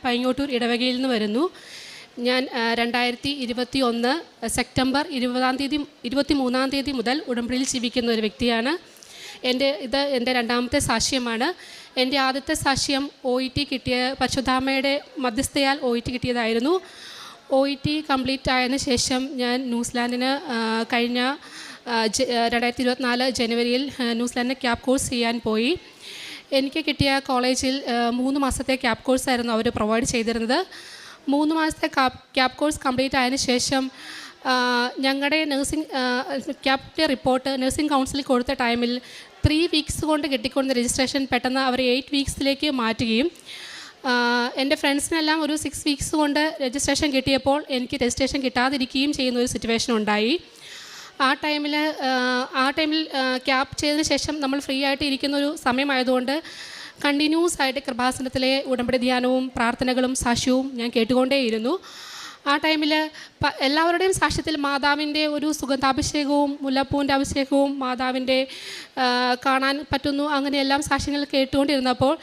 പൈങ്ങോട്ടൂർ ഇടവകയിൽ നിന്ന് വരുന്നു. ഞാൻ 2021 സെപ്റ്റംബർ 23 തീയതി മുതൽ ഉടമ്പടിയിൽ ജീവിക്കുന്ന ഒരു വ്യക്തിയാണ്. എൻ്റെ രണ്ടാമത്തെ സാക്ഷ്യമാണ്. എൻ്റെ ആദ്യത്തെ സാക്ഷ്യം OET കിട്ടിയ പരിശുദ്ധാമ്മയുടെ മധ്യസ്ഥയാൽ OET കിട്ടിയതായിരുന്നു. OET കംപ്ലീറ്റ് ആയതിനു ശേഷം ഞാൻ ന്യൂസിലാൻഡിന് കഴിഞ്ഞ 2024 ജനുവരിയിൽ ന്യൂസിലാൻഡിന് ക്യാബ് കോഴ്സ് ചെയ്യാൻ പോയി. എനിക്ക് കിട്ടിയ കോളേജിൽ 3 മാസത്തെ ക്യാബ് കോഴ്സായിരുന്നു അവർ പ്രൊവൈഡ് ചെയ്തിരുന്നത്. 3 മാസത്തെ ക്യാബ് കോഴ്സ് കംപ്ലീറ്റ് ആയതിനു ശേഷം ഞങ്ങളുടെ ക്യാബിൻ്റെ റിപ്പോർട്ട് നഴ്സിംഗ് കൗൺസിലിൽ കൊടുത്ത ടൈമിൽ 3 വീക്സ് കൊണ്ട് കിട്ടിക്കൊണ്ട രജിസ്ട്രേഷൻ പെട്ടെന്ന് അവർ 8 വീക്സിലേക്ക് മാറ്റുകയും എൻ്റെ ഫ്രണ്ട്സിനെല്ലാം ഒരു 6 വീക്സ് കൊണ്ട് രജിസ്ട്രേഷൻ കിട്ടിയപ്പോൾ എനിക്ക് രജിസ്ട്രേഷൻ കിട്ടാതിരിക്കുകയും ചെയ്യുന്ന ഒരു സിറ്റുവേഷൻ ഉണ്ടായി. ആ ടൈമിൽ ക്യാബ് ചെയ്തതിന് ശേഷം നമ്മൾ ഫ്രീ ആയിട്ട് ഇരിക്കുന്നൊരു സമയമായതുകൊണ്ട് കണ്ടിന്യൂസ് ആയിട്ട് കൃപാസനത്തിലെ ഉടമ്പടി ധ്യാനവും പ്രാർത്ഥനകളും സാക്ഷ്യവും ഞാൻ കേട്ടുകൊണ്ടേയിരുന്നു. ആ ടൈമിൽ എല്ലാവരുടെയും സാക്ഷ്യത്തിൽ മാതാവിൻ്റെ ഒരു സുഗന്ധാഭിഷേകവും മുല്ലപ്പൂവിൻ്റെ അഭിഷേകവും മാതാവിൻ്റെ കാണാൻ പറ്റുന്നു, അങ്ങനെയെല്ലാം സാക്ഷ്യങ്ങൾ കേട്ടുകൊണ്ടിരുന്നപ്പോൾ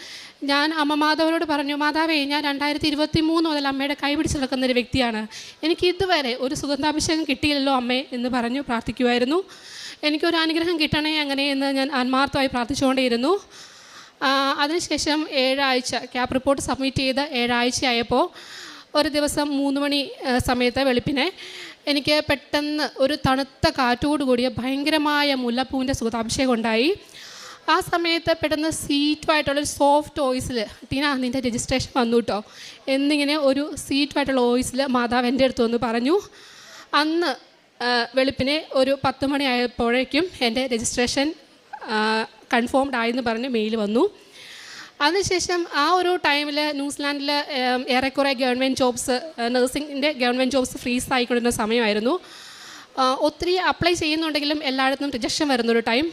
ഞാൻ അമ്മ മാതാവിനോട് പറഞ്ഞു, മാതാവേ, ഞാൻ 2023 മുതൽ അമ്മയുടെ കൈ പിടിച്ച് നടക്കുന്നൊരു വ്യക്തിയാണ്. എനിക്ക് ഇതുവരെ ഒരു സുഗന്ധാഭിഷേകം കിട്ടിയില്ലല്ലോ അമ്മേ എന്ന് പറഞ്ഞു പ്രാർത്ഥിക്കുമായിരുന്നു. എനിക്കൊരു അനുഗ്രഹം കിട്ടണേ അങ്ങനെയെന്ന് ഞാൻ ആത്മാർത്ഥമായി പ്രാർത്ഥിച്ചുകൊണ്ടേയിരുന്നു. അതിനുശേഷം 7 ആഴ്ച ക്യാബ് റിപ്പോർട്ട് സബ്മിറ്റ് ചെയ്ത് 7 ആഴ്ചയായപ്പോൾ ഒരു ദിവസം 3 മണി സമയത്ത് വെളുപ്പിനെ എനിക്ക് പെട്ടെന്ന് ഒരു തണുത്ത കാറ്റോടുകൂടിയ ഭയങ്കരമായ മുല്ലപ്പൂവിൻ്റെ സുഗന്ധാഭിഷേകം ഉണ്ടായി. ആ സമയത്ത് പെട്ടെന്ന് സ്വീറ്റുമായിട്ടുള്ളൊരു സോഫ്റ്റ് വോയിസിൽ, ടീന നിൻ്റെ രജിസ്ട്രേഷൻ വന്നു കേട്ടോ എന്നിങ്ങനെ ഒരു സ്വീറ്റുമായിട്ടുള്ള വോയിസിൽ മാതാവ് എൻ്റെ അടുത്ത് വന്ന് പറഞ്ഞു. അന്ന് വെളുപ്പിനെ ഒരു 10 മണി ആയപ്പോഴേക്കും എൻ്റെ രജിസ്ട്രേഷൻ കൺഫേംഡ് ആയെന്ന് പറഞ്ഞ് മെയിൽ വന്നു. അതിനുശേഷം ആ ഒരു ടൈമിൽ ന്യൂസിലാൻഡിൽ ഏറെക്കുറെ ഗവൺമെൻറ് ജോബ്സ്, നഴ്സിംഗിൻ്റെ ഗവൺമെൻറ് ജോബ്സ് ഫ്രീസ് ആയിക്കൊണ്ടിരുന്ന സമയമായിരുന്നു. ഒത്തിരി അപ്ലൈ ചെയ്യുന്നുണ്ടെങ്കിലും എല്ലായിടത്തും റിജക്ഷൻ വരുന്നൊരു ടൈം.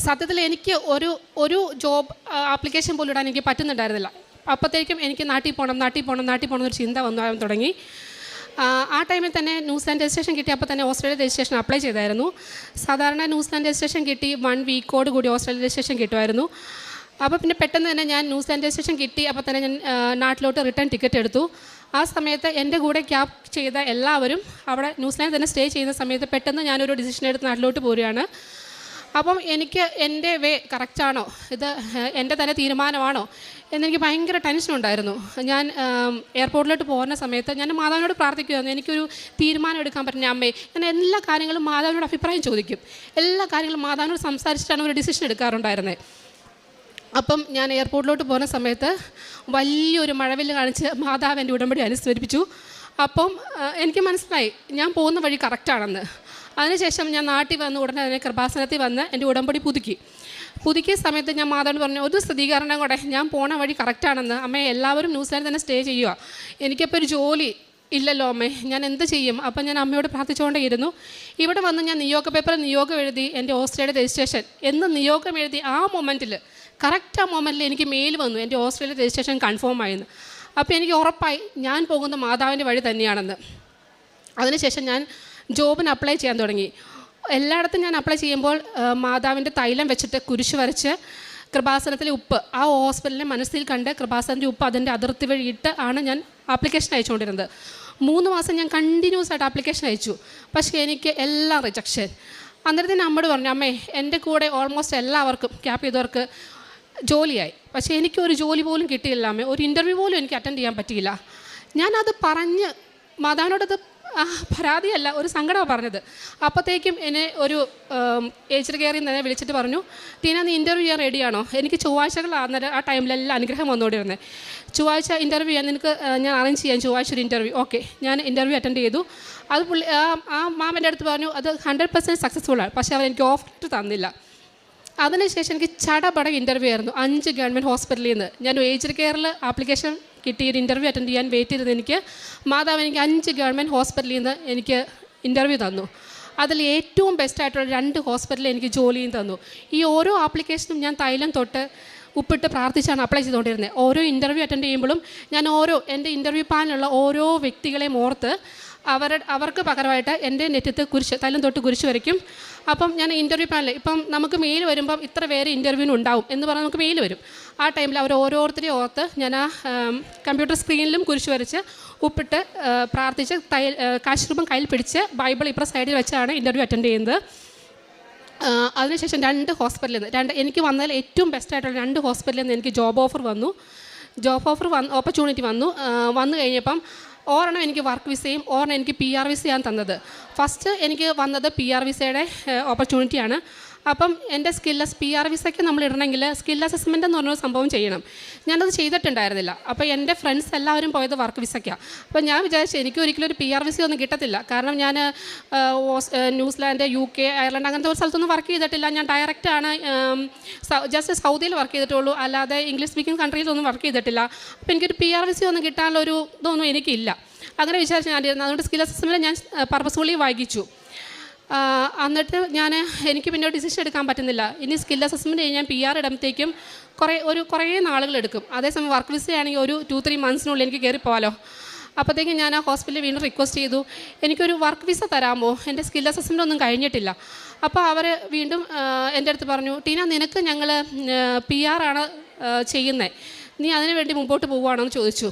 സത്യത്തിൽ എനിക്ക് ഒരു ജോബ് ആപ്ലിക്കേഷൻ പോലും ഇടാൻ എനിക്ക് പറ്റുന്നുണ്ടായിരുന്നില്ല. അപ്പോഴത്തേക്കും എനിക്ക് നാട്ടിൽ പോകണം എന്നൊരു ചിന്ത വന്നു തുടങ്ങി. ആ ടൈമിൽ തന്നെ ന്യൂസിലാൻഡ് രജിസ്ട്രേഷൻ കിട്ടി. അപ്പോൾ തന്നെ ഓസ്ട്രേലിയ രജിസ്ട്രേഷൻ അപ്ലൈ ചെയ്തായിരുന്നു. സാധാരണ ന്യൂസിലാൻഡ് രജിസ്ട്രേഷൻ കിട്ടി 1 വീക്കോട് കൂടി ഓസ്ട്രേലിയ രജിസ്ട്രേഷൻ കിട്ടുമായിരുന്നു. അപ്പോൾ പിന്നെ പെട്ടെന്ന് തന്നെ ഞാൻ ന്യൂസിലാൻഡ് രജിസ്ട്രേഷൻ കിട്ടി. അപ്പോൾ തന്നെ ഞാൻ നാട്ടിലോട്ട് റിട്ടേൺ ടിക്കറ്റ് എടുത്തു. ആ സമയത്ത് എൻ്റെ കൂടെ ക്യാബ് ചെയ്ത എല്ലാവരും അവിടെ ന്യൂസിലാൻഡ് തന്നെ സ്റ്റേ ചെയ്യുന്ന സമയത്ത് പെട്ടെന്ന് ഞാനൊരു ഡിസിഷൻ എടുത്ത് നാട്ടിലോട്ട് പോരുകയാണ്. അപ്പം എനിക്ക് എൻ്റെ വേ കറക്റ്റാണോ, ഇത് എൻ്റെ തന്നെ തീരുമാനമാണോ എന്നെനിക്ക് ഭയങ്കര ടെൻഷനുണ്ടായിരുന്നു. ഞാൻ എയർപോർട്ടിലോട്ട് പോകുന്ന സമയത്ത് ഞാൻ മാതാവിനോട് പ്രാർത്ഥിക്കുമായിരുന്നു, എനിക്കൊരു തീരുമാനം എടുക്കാൻ പറ്റുന്ന അമ്മേ. ഞാൻ എല്ലാ കാര്യങ്ങളും മാതാവിനോട് അഭിപ്രായം ചോദിക്കും. എല്ലാ കാര്യങ്ങളും മാതാവിനോട് സംസാരിച്ചിട്ടാണ് ഒരു ഡിസിഷൻ എടുക്കാറുണ്ടായിരുന്നത്. അപ്പം ഞാൻ എയർപോർട്ടിലോട്ട് പോകുന്ന സമയത്ത് വലിയൊരു മഴവില്ല് കാണിച്ച് മാതാവ് എൻ്റെ ഉടമ്പടി അനുസ്മരിപ്പിച്ചു. അപ്പം എനിക്ക് മനസ്സിലായി ഞാൻ പോകുന്ന വഴി കറക്റ്റാണെന്ന്. അതിനുശേഷം ഞാൻ നാട്ടിൽ വന്ന് ഉടനെ തന്നെ കൃപാസനത്തിൽ വന്ന് എൻ്റെ ഉടമ്പടി പുതുക്കിയ സമയത്ത് ഞാൻ മാതാവിനോട് പറഞ്ഞു, ഒരു സ്ഥിരീകരണം കൂടെ, ഞാൻ പോണ വഴി കറക്റ്റാണെന്ന്. അമ്മേ, എല്ലാവരും ന്യൂസിലാൻഡിൽ തന്നെ സ്റ്റേ ചെയ്യുക, എനിക്കപ്പോൾ ഒരു ജോലി ഇല്ലല്ലോ അമ്മേ, ഞാൻ എന്ത് ചെയ്യും? അപ്പം ഞാൻ അമ്മയോട് പ്രാർത്ഥിച്ചുകൊണ്ടേയിരുന്നു. ഇവിടെ വന്ന് ഞാൻ നിയോഗം എഴുതി എൻ്റെ ഓസ്ട്രേലിയ രജിസ്ട്രേഷൻ എന്ന് നിയോഗം എഴുതി ആ മൊമെൻറ്റിൽ, കറക്റ്റ് ആ മൊമെൻറ്റിൽ എനിക്ക് മെയിൽ വന്നു, എൻ്റെ ഓസ്ട്രേലിയ രജിസ്ട്രേഷൻ കൺഫേം ആയെന്ന്. അപ്പോൾ എനിക്ക് ഉറപ്പായി ഞാൻ പോകുന്ന മാതാവിൻ്റെ വഴി തന്നെയാണെന്ന്. അതിനുശേഷം ഞാൻ ജോബിന് അപ്ലൈ ചെയ്യാൻ തുടങ്ങി. എല്ലായിടത്തും ഞാൻ അപ്ലൈ ചെയ്യുമ്പോൾ മാതാവിൻ്റെ തൈലം വെച്ചിട്ട് കുരിശ് വരച്ച് കൃപാസനത്തിലെ ഉപ്പ് ആ ഹോസ്പിറ്റലിനെ മനസ്സിൽ കണ്ട് കൃപാസനത്തിൻ്റെ ഉപ്പ് അതിൻ്റെ അതിർത്തി വഴിയിട്ട് ആണ് ഞാൻ ആപ്ലിക്കേഷൻ അയച്ചുകൊണ്ടിരുന്നത്. 3 മാസം ഞാൻ കണ്ടിന്യൂസ് ആയിട്ട് ആപ്ലിക്കേഷൻ അയച്ചു. പക്ഷേ എനിക്ക് എല്ലാം റിജക്ഷൻ. അന്നേരത്തിന് അമ്മയോട് പറഞ്ഞു, അമ്മേ, എൻ്റെ കൂടെ ഓൾമോസ്റ്റ് എല്ലാവർക്കും ക്യാപ്പ് ചെയ്തവർക്ക് ജോലിയായി, പക്ഷേ എനിക്കൊരു ജോലി പോലും കിട്ടിയില്ല അമ്മേ, ഒരു ഇൻ്റർവ്യൂ പോലും എനിക്ക് അറ്റൻഡ് ചെയ്യാൻ പറ്റിയില്ല. ഞാനത് പറഞ്ഞ് മാതാവിനോടത് പരാതിയല്ല, ഒരു സങ്കടമാണ് പറഞ്ഞത്. അപ്പോഴത്തേക്കും എന്നെ ഒരു ഏജ് കെയറിൽ നിന്ന് വിളിച്ചിട്ട് പറഞ്ഞു, ടീന നീ ഇൻ്റർവ്യൂ ചെയ്യാൻ റെഡിയാണോ? എനിക്ക് ചൊവ്വാഴ്ചകളാണ് ആ ടൈമിലെല്ലാം അനുഗ്രഹം വന്നുകൊണ്ടിരുന്നത്. ചൊവ്വാഴ്ച ഇൻ്റർവ്യൂ ചെയ്യാൻ നിനക്ക് ഞാൻ അറേഞ്ച് ചെയ്യാൻ, ചൊവ്വാഴ്ച ഒരു ഇൻ്റർവ്യൂ. ഓക്കെ, ഞാൻ ഇൻ്റർവ്യൂ അറ്റൻഡ് ചെയ്തു. അത് ആ മാമൻ്റെ അടുത്ത് പറഞ്ഞു അത് 100% സക്സസ്ഫുള്ളാണ്, പക്ഷേ അവർ എനിക്ക് ഓഫർ തന്നില്ല. അതിനുശേഷം എനിക്ക് ചടപട ഇൻ്റർവ്യൂ ആയിരുന്നു 5 ഗവൺമെൻറ് ഹോസ്പിറ്റലിൽ നിന്ന്. ഞാൻ ഏജ് കെയറിൽ ആപ്ലിക്കേഷൻ കിട്ടി ഒരു ഇൻ്റർവ്യൂ അറ്റൻഡ് ചെയ്യാൻ വെയിറ്റ് ചെയ്തത് എനിക്ക് മാതാവ് എനിക്ക് 5 ഗവൺമെൻറ് ഹോസ്പിറ്റലിൽ നിന്ന് എനിക്ക് ഇൻ്റർവ്യൂ തന്നു. അതിൽ ഏറ്റവും ബെസ്റ്റായിട്ടുള്ള 2 ഹോസ്പിറ്റലിൽ എനിക്ക് ജോലിയും തന്നു. ഈ ഓരോ ആപ്ലിക്കേഷനും ഞാൻ തൈലം തൊട്ട് ഉപ്പിട്ട് പ്രാർത്ഥിച്ചാണ് അപ്ലൈ ചെയ്തുകൊണ്ടിരുന്നത്. ഓരോ ഇൻ്റർവ്യൂ അറ്റൻഡ് ചെയ്യുമ്പോഴും ഞാൻ എൻ്റെ ഇൻ്റർവ്യൂ പാനലുള്ള ഓരോ വ്യക്തികളെയും ഓർത്ത് അവർക്ക് പകരമായിട്ട് എൻ്റെ നെറ്റത്ത് തല്ലും തൊട്ട് കുരിശ് വരയ്ക്കും. അപ്പം ഞാൻ ഇൻ്റർവ്യൂ പാനൽ ഇപ്പം നമുക്ക് മെയിൽ വരുമ്പം ഇത്ര പേര് ഇൻ്റർവ്യൂവിന് ഉണ്ടാവും എന്ന് പറഞ്ഞാൽ നമുക്ക് മെയിൽ വരും. ആ ടൈമിൽ അവർ ഓരോരുത്തരെയും ഓർത്ത് ഞാൻ ആ കമ്പ്യൂട്ടർ സ്ക്രീനിലും കുരിശ് വരച്ച് ഉപ്പിട്ട് പ്രാർത്ഥിച്ച് കാശ് രൂപം കയ്യിൽ പിടിച്ച് ബൈബിൾ ഇപ്പുറം സൈഡിൽ വെച്ചാണ് ഇൻ്റർവ്യൂ അറ്റൻഡ് ചെയ്യുന്നത്. അതിനുശേഷം 2 ഹോസ്പിറ്റലിൽ നിന്ന് എനിക്ക് വന്നതിൽ ഏറ്റവും ബെസ്റ്റായിട്ടുള്ള 2 ഹോസ്പിറ്റലിൽ നിന്ന് എനിക്ക് ജോബ് ഓഫർ ഓപ്പർച്യൂണിറ്റി വന്നു കഴിഞ്ഞപ്പം ഒരെണ്ണം എനിക്ക് വർക്ക് വിസയും ഒരെണ്ണം എനിക്ക് PR വിസയാണ് തന്നത്. ഫസ്റ്റ് എനിക്ക് വന്നത് PR വിസയുടെ ഓപ്പർച്യൂണിറ്റിയാണ്. അപ്പം എൻ്റെ PR വിസയ്ക്ക് നമ്മൾ ഇടണമെങ്കിൽ സ്കിൽ അസസ്മെൻ്റ് എന്ന് പറഞ്ഞൊരു സംഭവം ചെയ്യണം. ഞാനത് ചെയ്തിട്ടുണ്ടായിരുന്നില്ല. അപ്പോൾ എൻ്റെ ഫ്രണ്ട്സ് എല്ലാവരും പോയത് വർക്ക് വിസയ്ക്കാണ്. അപ്പോൾ ഞാൻ വിചാരിച്ചു എനിക്ക് ഒരിക്കലും ഒരു PR വിസ ഒന്നും കിട്ടത്തില്ല. കാരണം ഞാൻ ന്യൂസിലാൻഡ്, UK, അയർലൻഡ് അങ്ങനത്തെ ഒരു സ്ഥലത്തൊന്നും വർക്ക് ചെയ്തിട്ടില്ല. ഞാൻ ഡയറക്റ്റാണ് ജസ്റ്റ് സൗദിയിൽ വർക്ക് ചെയ്തിട്ടുള്ളൂ, അല്ലാതെ ഇംഗ്ലീഷ് സ്പീക്കിംഗ് കൺട്രീസൊന്നും വർക്ക് ചെയ്തിട്ടില്ല. അപ്പോൾ എനിക്കൊരു PR വിസ ഒന്നും കിട്ടാനുള്ളൊരു ഇതൊന്നും എനിക്കില്ല. അങ്ങനെ വിചാരിച്ച് ഞാനിരുന്നു. അതുകൊണ്ട് സ്കിൽ അസസ്മെൻറ്റ് ഞാൻ പർപ്പസ്ഫുള്ളി വായിച്ചു. എന്നിട്ട് എനിക്ക് പിന്നെ ഒരു ഡിസിഷൻ എടുക്കാൻ പറ്റുന്നില്ല. ഇനി സ്കിൽ അസസ്മെൻറ്റ് കഴിഞ്ഞാൽ PR ഇടുമ്പോഴത്തേക്കും കുറേ നാളുകളെടുക്കും. അതേസമയം വർക്ക് വിസ ആണെങ്കിൽ ഒരു 2-3 മന്ത്സിനുള്ളിൽ എനിക്ക് കയറി പോകാമല്ലോ. അപ്പോഴത്തേക്കും ഞാൻ ആ ഹോസ്പിറ്റലിൽ വീണ്ടും റിക്വസ്റ്റ് ചെയ്തു, എനിക്കൊരു വർക്ക് വിസ തരാമോ, എൻ്റെ സ്കിൽ അസസ്മെൻ്റ് ഒന്നും കഴിഞ്ഞിട്ടില്ല. അപ്പോൾ അവർ വീണ്ടും എൻ്റെ അടുത്ത് പറഞ്ഞു, ടീന നിനക്ക് ഞങ്ങൾ PR ആണ് ചെയ്യുന്നത്, നീ അതിനു വേണ്ടി മുമ്പോട്ട് പോവുകയാണോ എന്ന് ചോദിച്ചു.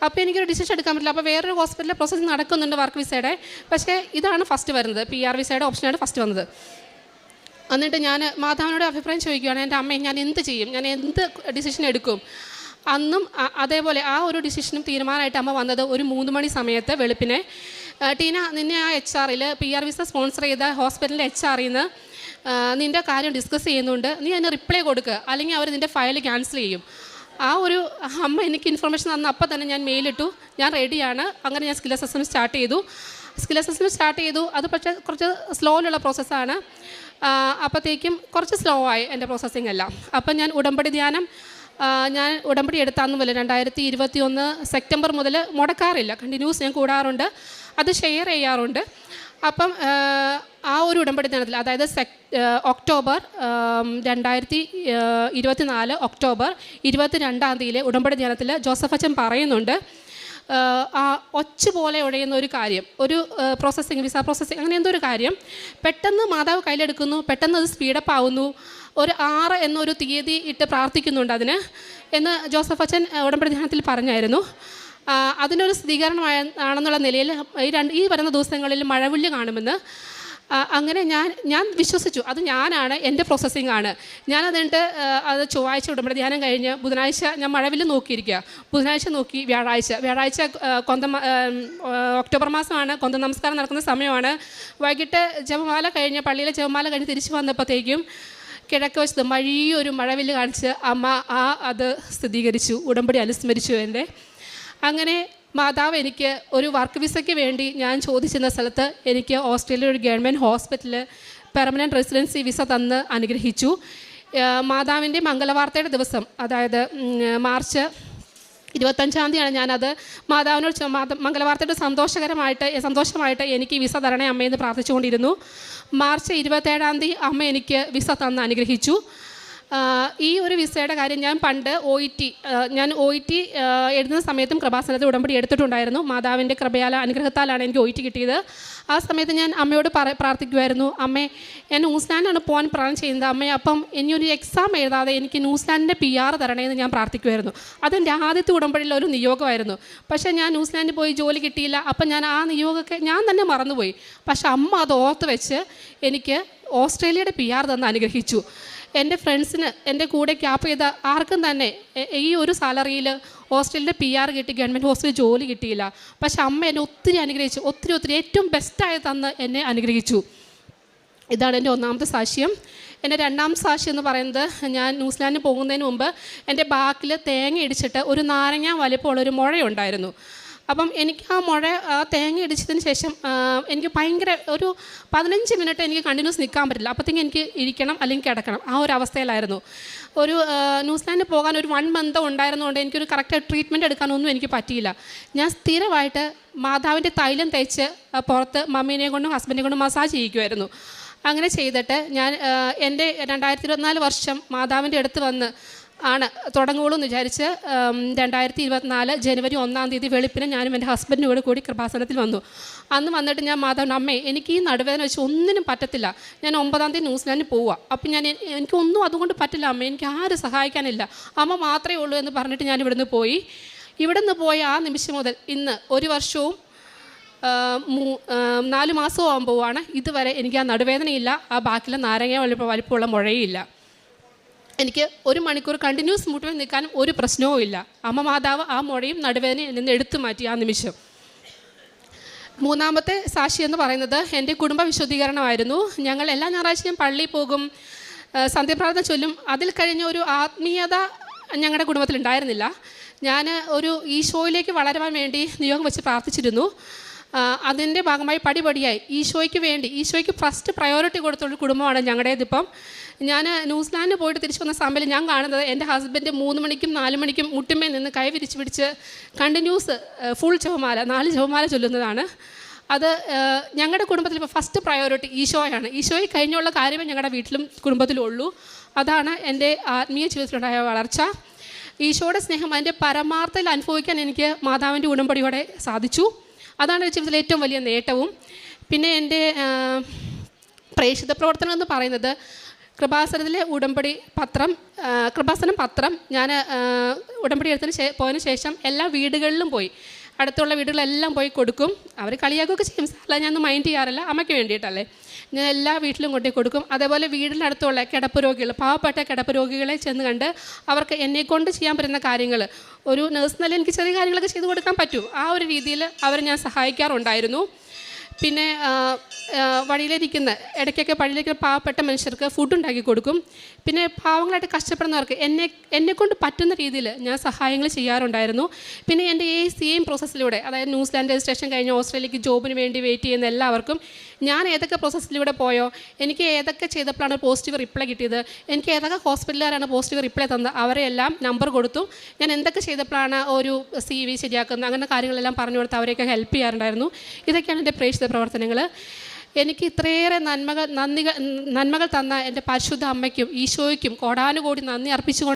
അപ്പോൾ എനിക്കൊരു ഡിസിഷൻ എടുക്കാൻ പറ്റില്ല. അപ്പോൾ വേറൊരു ഹോസ്പിറ്റലിൽ പ്രോസസ്സ് നടക്കുന്നുണ്ട് വർക്ക് വിസയുടെ. പക്ഷേ ഇതാണ് ഫസ്റ്റ് വരുന്നത്, PR വിസയുടെ ഓപ്ഷനാണ് ഫസ്റ്റ് വന്നത്. എന്നിട്ട് ഞാൻ മാതാവിനോട് അഭിപ്രായം ചോദിക്കുകയാണ്, എൻ്റെ അമ്മ ഞാൻ എന്ത് ചെയ്യും, ഞാൻ എന്ത് ഡിസിഷൻ എടുക്കും. അന്നും അതേപോലെ ആ ഒരു ഡിസിഷനും തീരുമാനമായിട്ട് അമ്മ വന്നത് ഒരു 3 മണി സമയത്ത് വെളുപ്പിനെ, ടീന നിന്നെ ആ HR-ൽ PR വിസ സ്പോൺസർ ചെയ്ത ഹോസ്പിറ്റലിൻ്റെ HR-ൽ നിന്ന് നിൻ്റെ കാര്യം ഡിസ്കസ് ചെയ്യുന്നുണ്ട്, നീ അതിന് റിപ്ലൈ കൊടുക്കുക, അല്ലെങ്കിൽ അവർ നിൻ്റെ ഫയൽ ക്യാൻസൽ ചെയ്യും. ആ ഒരു അമ്മ എനിക്ക് ഇൻഫർമേഷൻ തന്ന അപ്പം തന്നെ ഞാൻ മെയിലിട്ടു, ഞാൻ റെഡിയാണ്. അങ്ങനെ ഞാൻ സ്കിൽ അസസ്മെൻറ്റ് സ്റ്റാർട്ട് ചെയ്തു. അത് പക്ഷേ കുറച്ച് സ്ലോയിലുള്ള പ്രോസസ്സാണ്. അപ്പോഴത്തേക്കും കുറച്ച് സ്ലോ ആയി എൻ്റെ പ്രോസസ്സിങ് എല്ലാം. അപ്പം ഞാൻ ഉടമ്പടി എടുത്താന്ന് പോലെ 2021 സെപ്റ്റംബർ മുതൽ മുടക്കാറില്ല, കണ്ടിന്യൂസ് ഞാൻ കൂടാറുണ്ട്, അത് ഷെയർ ചെയ്യാറുണ്ട്. അപ്പം ആ ഒരു ഉടമ്പടി ദിനത്തിൽ, അതായത് ഒക്ടോബർ 2024 ഒക്ടോബർ 22-ാം തീയതിയിലെ ഉടമ്പടി ദിനത്തിൽ ജോസഫ് അച്ഛൻ പറയുന്നുണ്ട്, ഒച്ച പോലെ ഉഴയുന്ന ഒരു കാര്യം, ഒരു വിസ പ്രോസസ്സിങ് അങ്ങനെ എന്തോ ഒരു കാര്യം പെട്ടെന്ന് മാതാവ് കയ്യിലെടുക്കുന്നു, പെട്ടെന്ന് അത് സ്പീഡപ്പ് ആവുന്നു, ഒരു 6 എന്നൊരു തീയതി ഇട്ട് പ്രാർത്ഥിക്കുന്നുണ്ട് അതിന് എന്ന് ജോസഫ് അച്ഛൻ ഉടമ്പടി ധ്യാനത്തിൽ പറഞ്ഞായിരുന്നു. അതിനൊരു സ്ഥിരീകരണമാണെന്നുള്ള നിലയിൽ ഈ വരുന്ന ദിവസങ്ങളിൽ മഴവില്ല് കാണുമെന്ന് അങ്ങനെ ഞാൻ വിശ്വസിച്ചു. അത് ഞാനാണ്, എൻ്റെ പ്രോസസ്സിംഗ് ആണ്. ഞാനതിട്ട് അത് ചൊവ്വാഴ്ച ഉടമ്പടി ധ്യാനം കഴിഞ്ഞ് ബുധനാഴ്ച ഞാൻ മഴവില്ല് നോക്കിയിരിക്കുക. ബുധനാഴ്ച നോക്കി, വ്യാഴാഴ്ച ഒക്ടോബർ മാസമാണ്, കൊന്ത നമസ്കാരം നടക്കുന്ന സമയമാണ്. വൈകിട്ട് ജപമാല കഴിഞ്ഞ് പള്ളിയിലെ ജപമാല കഴിഞ്ഞ് തിരിച്ചു വന്നപ്പോഴത്തേക്കും കിഴക്ക് വശത്ത് വലിയൊരു മഴവില്ല് കാണിച്ച് അമ്മ അത് സ്ഥിരീകരിച്ചു, ഉടമ്പടി അനുസ്മരിച്ചു എൻ്റെ. അങ്ങനെ മാതാവ് എനിക്ക് ഒരു വർക്ക് വിസയ്ക്ക് വേണ്ടി ഞാൻ ചോദിച്ചിരുന്ന സ്ഥലത്ത് എനിക്ക് ഓസ്ട്രേലിയ ഒരു ഗവൺമെൻറ് ഹോസ്പിറ്റലിൽ പെർമനൻറ്റ് റെസിഡൻസി വിസ തന്ന് അനുഗ്രഹിച്ചു. മാതാവിൻ്റെ മംഗളവാർത്തയുടെ ദിവസം, അതായത് മാർച്ച് 25-ാം തീയതിയാണ് ഞാനത് മാതാവിനോട് മംഗളവാർത്തയുടെ സന്തോഷമായിട്ട് എനിക്ക് വിസ തരണേ അമ്മയെന്ന് പ്രാർത്ഥിച്ചുകൊണ്ടിരുന്നു. മാർച്ച് 27-ാം തീയതി അമ്മ എനിക്ക് വിസ തന്ന് അനുഗ്രഹിച്ചു. ഈ ഒരു വിസയുടെ കാര്യം ഞാൻ പണ്ട് OET എഴുതുന്ന സമയത്തും കൃപാസനത്തിൽ ഉടമ്പടി എടുത്തിട്ടുണ്ടായിരുന്നു. മാതാവിൻ്റെ കൃപയാല അനുഗ്രഹത്താലാണ് എനിക്ക് OET കിട്ടിയത്. ആ സമയത്ത് ഞാൻ അമ്മയോട് പ്രാർത്ഥിക്കുമായിരുന്നു, അമ്മേ ഞാൻ ന്യൂസിലാൻഡാണ് പോകാൻ പ്ലാൻ ചെയ്യുന്നത്, അമ്മേ അപ്പം ഇനിയൊരു എക്സാം എഴുതാതെ എനിക്ക് ന്യൂസിലാൻഡിൻ്റെ PR തരണേന്ന് ഞാൻ പ്രാർത്ഥിക്കുമായിരുന്നു. അതെൻ്റെ ആദ്യത്തെ ഉടമ്പടിയിലെ ഒരു നിയോഗമായിരുന്നു. പക്ഷേ ഞാൻ ന്യൂസിലാൻഡിൽ പോയി ജോലി കിട്ടിയില്ല. അപ്പം ഞാൻ ആ നിയോഗമൊക്കെ ഞാൻ തന്നെ മറന്നുപോയി. പക്ഷെ അമ്മ അത് ഓർത്ത് വെച്ച് എനിക്ക് ഓസ്ട്രേലിയയുടെ PR തന്ന് അനുഗ്രഹിച്ചു. എൻ്റെ ഫ്രണ്ട്സിന്, എൻ്റെ കൂടെ ക്യാപ്പ് ചെയ്ത ആർക്കും തന്നെ ഈ ഒരു സാലറിയിൽ ഓസ്ട്രേലിയയുടെ PR കിട്ടി, ഗവൺമെൻറ് ഹോസ്പിറ്റലിൽ ജോലി കിട്ടിയില്ല. പക്ഷെ അമ്മ എന്നെ ഒത്തിരി അനുഗ്രഹിച്ചു, ഒത്തിരി ഏറ്റവും ബെസ്റ്റായി തന്ന് എന്നെ അനുഗ്രഹിച്ചു. ഇതാണ് എൻ്റെ ഒന്നാമത്തെ സാക്ഷ്യം. എൻ്റെ രണ്ടാമത്തെ സാക്ഷ്യം എന്ന് പറയുന്നത്, ഞാൻ ന്യൂസിലാൻഡിൽ പോകുന്നതിന് മുമ്പ് എൻ്റെ ബാക്കിൽ തേങ്ങ ഇടിച്ചിട്ട് ഒരു നാരങ്ങ വലിപ്പമുള്ളൊരു മുഴയുണ്ടായിരുന്നു. അപ്പം എനിക്ക് ആ തേങ്ങ ഇടിച്ചതിന് ശേഷം എനിക്ക് ഭയങ്കര ഒരു 15 മിനിറ്റ് എനിക്ക് കണ്ടിന്യൂസ് നിൽക്കാൻ പറ്റില്ല. അപ്പോഴത്തേക്കും എനിക്ക് ഇരിക്കണം അല്ലെങ്കിൽ കിടക്കണം, ആ ഒരു അവസ്ഥയിലായിരുന്നു. ഒരു ന്യൂസിലാൻഡിൽ പോകാൻ ഒരു 1 മന്ത് ഉണ്ടായിരുന്നതുകൊണ്ട് എനിക്കൊരു കറക്റ്റ് ട്രീറ്റ്മെൻറ്റ് എടുക്കാനൊന്നും എനിക്ക് പറ്റിയില്ല. ഞാൻ സ്ഥിരമായിട്ട് മാതാവിൻ്റെ തൈലം തേച്ച് പുറത്ത് മമ്മീനെ കൊണ്ടും ഹസ്ബൻഡിനെ കൊണ്ടും മസാജ് ചെയ്യിക്കുമായിരുന്നു. അങ്ങനെ ചെയ്തിട്ട് ഞാൻ എൻ്റെ 2024 വർഷം മാതാവിൻ്റെ അടുത്ത് വന്ന് ആണ് തുടങ്ങുള്ളൂ എന്ന് വിചാരിച്ച് 2024 ജനുവരി 1 വെളുപ്പിന് ഞാനും എൻ്റെ ഹസ്ബൻഡിനും കൂടി കൃപാസനത്തിൽ വന്നു. അന്ന് വന്നിട്ട് ഞാൻ മാതാവിൻ്റെ അമ്മേ, എനിക്ക് ഈ നടുവേദന വെച്ച് ഒന്നിനും പറ്റത്തില്ല, ഞാൻ 9 ന്യൂസിലാൻഡിൽ പോവുക, അപ്പം എനിക്കൊന്നും അതുകൊണ്ട് പറ്റില്ല അമ്മ, എനിക്ക് ആരും സഹായിക്കാനില്ല, അമ്മ മാത്രമേ ഉള്ളൂ എന്ന് പറഞ്ഞിട്ട് ഞാൻ ഇവിടുന്ന് പോയി. ഇവിടുന്ന് പോയ ആ നിമിഷം മുതൽ ഇന്ന് 1 വർഷവും 4 മാസവും ആകുമ്പോഴാണ് ഇതുവരെ എനിക്ക് ആ നടുവേദനയില്ല, ആ ബാക്കിയുള്ള നാരങ്ങ വലിപ്പമുള്ള മുഴയില്ല. എനിക്ക് 1 മണിക്കൂർ കണ്ടിന്യൂസ് മുഴുവൻ നിൽക്കാനും ഒരു പ്രശ്നവും ഇല്ല. അമ്മ മാതാവ് ആ മുഴയും നടുവേദനയിൽ നിന്ന് എടുത്തു മാറ്റി ആ നിമിഷം. 3-ാമത്തെ സാക്ഷി എന്ന് പറയുന്നത് എൻ്റെ കുടുംബ വിശുദ്ധീകരണമായിരുന്നു. ഞങ്ങൾ എല്ലാ ഞായറാഴ്ചയും പള്ളിയിൽ പോകും, സന്ധ്യാപ്രാർത്ഥന ചൊല്ലും. അതിൽ കഴിഞ്ഞ ഒരു ആത്മീയത ഞങ്ങളുടെ കുടുംബത്തിലുണ്ടായിരുന്നില്ല. ഞാൻ ഒരു ഈശോയിലേക്ക് വളരുവാൻ വേണ്ടി നിയോഗം വെച്ച് പ്രാർത്ഥിച്ചിരുന്നു. അതിൻ്റെ ഭാഗമായി പടിപടിയായി ഈശോയ്ക്ക് ഫസ്റ്റ് പ്രയോറിറ്റി കൊടുത്തുള്ള കുടുംബമാണ് ഞങ്ങളുടേതിപ്പം. ഞാൻ ന്യൂസിലാൻഡിൽ പോയിട്ട് തിരിച്ചു വന്ന സമയത്ത് ഞാൻ കാണുന്നത് എൻ്റെ ഹസ്ബൻഡ് 3 മണിക്കും 4 മണിക്കും മുട്ടുമേൽ നിന്ന് കൈ വിരിച്ച് പിടിച്ച് കണ്ടിന്യൂസ് ഫുൾ ജപമാല 4 ജപമാല ചൊല്ലുന്നതാണ്. അത് ഞങ്ങളുടെ കുടുംബത്തിൽ ഇപ്പോൾ ഫസ്റ്റ് പ്രയോറിറ്റി ഈശോയാണ്. ഈശോയെ കഴിഞ്ഞുള്ള കാര്യമേ ഞങ്ങളുടെ വീട്ടിലും കുടുംബത്തിലും ഉള്ളൂ. അതാണ് എൻ്റെ ആത്മീയ ജീവിതത്തിലുണ്ടായ വളർച്ച. ഈശോയുടെ സ്നേഹം അതിൻ്റെ പരമാർത്ഥത്തിൽ അനുഭവിക്കാൻ എനിക്ക് മാതാവിൻ്റെ ഉടമ്പടിയോടെ സാധിച്ചു. അതാണ് ജീവിതത്തിലെ ഏറ്റവും വലിയ നേട്ടവും. പിന്നെ എൻ്റെ പ്രേക്ഷിത പ്രവർത്തനം എന്ന് പറയുന്നത് കൃപാസനത്തിലെ കൃപാസനം പത്രം ഞാൻ ഉടമ്പടി പോയതിനു ശേഷം എല്ലാ വീടുകളിലും പോയി, അടുത്തുള്ള വീടുകളെല്ലാം പോയി കൊടുക്കും. അവർ കളിയാക്കുകയൊക്കെ ചെയ്യും, അല്ല ഞാനൊന്നും മൈൻഡ് ചെയ്യാറില്ല, അമ്മയ്ക്ക് വേണ്ടിയിട്ടല്ലേ. ഞാൻ എല്ലാ വീട്ടിലും കൊണ്ടു കൊടുക്കും. അതേപോലെ വീടിനടുത്തുള്ള കിടപ്പ് രോഗികൾ, പാവപ്പെട്ട കിടപ്പ് രോഗികളെ ചെന്ന് കണ്ട് അവർക്ക് എന്നെക്കൊണ്ട് ചെയ്യാൻ പറ്റുന്ന കാര്യങ്ങൾ, ഒരു നേഴ്സ് നില എനിക്ക് ചെറിയ കാര്യങ്ങളൊക്കെ ചെയ്ത് കൊടുക്കാൻ പറ്റും, ആ ഒരു രീതിയിൽ അവരെ ഞാൻ സഹായിക്കാറുണ്ടായിരുന്നു. പിന്നെ വഴിയിലിരിക്കുന്ന ഇടയ്ക്കൊക്കെ വഴിയിലിരിക്കുന്ന പാവപ്പെട്ട മനുഷ്യർക്ക് ഫുഡ് ഉണ്ടാക്കി കൊടുക്കും. പിന്നെ പാവങ്ങളായിട്ട് കഷ്ടപ്പെടുന്നവർക്ക് എന്നെക്കൊണ്ട് പറ്റുന്ന രീതിയിൽ ഞാൻ സഹായങ്ങൾ ചെയ്യാറുണ്ടായിരുന്നു. പിന്നെ എൻ്റെ ഈ സെയിം പ്രോസസ്സിലൂടെ, അതായത് ന്യൂസിലാൻഡ് രജിസ്ട്രേഷൻ കഴിഞ്ഞ് ഓസ്ട്രേലിയക്ക് ജോബിന് വേണ്ടി വെയിറ്റ് ചെയ്യുന്ന എല്ലാവർക്കും ഞാൻ ഏതൊക്കെ പ്രോസസ്സിലൂടെ പോയോ, എനിക്ക് ഏതൊക്കെ ചെയ്തപ്പോഴാണ് പോസിറ്റീവ് റിപ്ലൈ കിട്ടിയത്, എനിക്ക് ഏതൊക്കെ ഹോസ്പിറ്റലുകാരാണ് പോസിറ്റീവ് റിപ്ലൈ തന്നത്, അവരെല്ലാം നമ്പർ കൊടുത്തു. ഞാൻ എന്തൊക്കെ ചെയ്തപ്പോഴാണ് ഒരു CV ശരിയാക്കുന്നത്, അങ്ങനെ കാര്യങ്ങളെല്ലാം പറഞ്ഞു കൊടുത്ത് അവരെയൊക്കെ ഹെൽപ്പ് ചെയ്യാറുണ്ടായിരുന്നു. ഇതൊക്കെയാണ് എൻ്റെ പ്രേക്ഷിത പ്രവർത്തനങ്ങൾ. എനിക്ക് ഇത്രയേറെ നന്മകൾ തന്ന എൻ്റെ പരിശുദ്ധ അമ്മയ്ക്കും ഈശോയ്ക്കും കോടാനുകോടി നന്ദി അർപ്പിച്ചുകൊണ്ട്